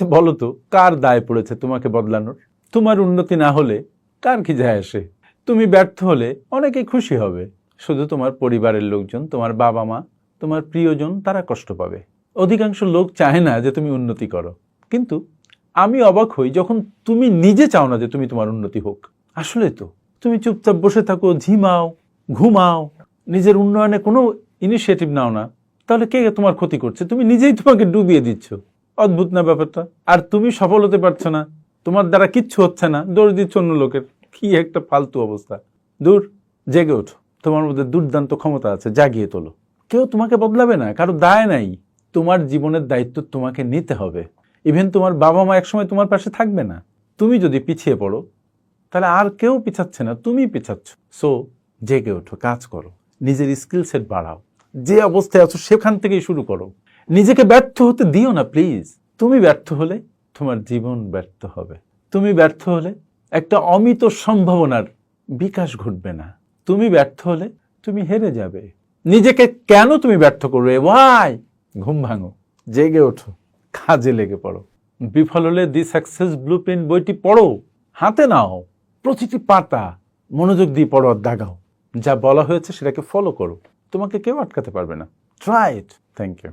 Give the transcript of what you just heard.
আচ্ছা বলো তো, কার দায় পড়েছে তোমাকে বদলানোর? তোমার উন্নতি না হলে কার কি যায় আসে? তুমি ব্যর্থ হলে অনেকেই খুশি হবে, শুধু তোমার পরিবারের লোকজন, তোমার বাবা মা, তোমার প্রিয়জন, তারা কষ্ট পাবে। অধিকাংশ লোক চায় না যে তুমি উন্নতি করো, কিন্তু আমি অবাক হই যখন তুমি নিজে চাও না যে তুমি তোমার উন্নতি হোক। আসলে তো তুমি চুপচাপ বসে থাকো, ঝিমাও, ঘুমাও, নিজের উন্নয়নে কোনো ইনিশিয়েটিভ নাও না, তাহলে কে তোমার ক্ষতি করছে? তুমি নিজেই তোমাকে ডুবিয়ে দিচ্ছ। অদ্ভুত না ব্যাপারটা? আর তুমি সফল হতে পারছো না, তোমার দ্বারা কিচ্ছু হচ্ছে না, দোষ দিচ্ছ অন্য লোকের। কি একটা ফালতু অবস্থা। দূর, জেগে ওঠো, তোমার মধ্যে দুর্দান্ত ক্ষমতা আছে, জাগিয়ে তোলো। কেউ তোমাকে বদলাবে না, কারো দায় নাই। তোমার জীবনের দায়িত্ব তোমাকে নিতে হবে। ইভেন তোমার বাবা মা একসময় তোমার পাশে থাকবে না। তুমি যদি পিছিয়ে পড়ো, তাহলে আর কেউ পিছাচ্ছে না, তুমি পিছাচ্ছ। সো জেগে ওঠো, কাজ করো, নিজের স্কিল সেট বাড়াও, যে অবস্থায় আছো সেখান থেকেই শুরু করো। নিজেকে ব্যর্থ হতে দিও না প্লিজ। তুমি ব্যর্থ হলে তোমার জীবন ব্যর্থ হবে। তুমি ব্যর্থ হলে একটা অমিত সম্ভাবনার বিকাশ ঘটবে না। তুমি ব্যর্থ হলে তুমি হেরে যাবে। নিজেকে কেন তুমি ব্যর্থ করবে? ওয়াই? ঘুম ভাঙো, জেগে ওঠো, কাজে লেগে পড়ো। বিফল হলে দি সাকসেস ব্লুপ্রিন্ট বইটি পড়ো, হাতে নাও, প্রতিটি পাতা মনোযোগ দিয়ে পড়ো আর দাগাও। যা বলা হয়েছে সেটাকে ফলো করো, তোমাকে কেউ আটকাতে পারবে না। Try it. Thank you.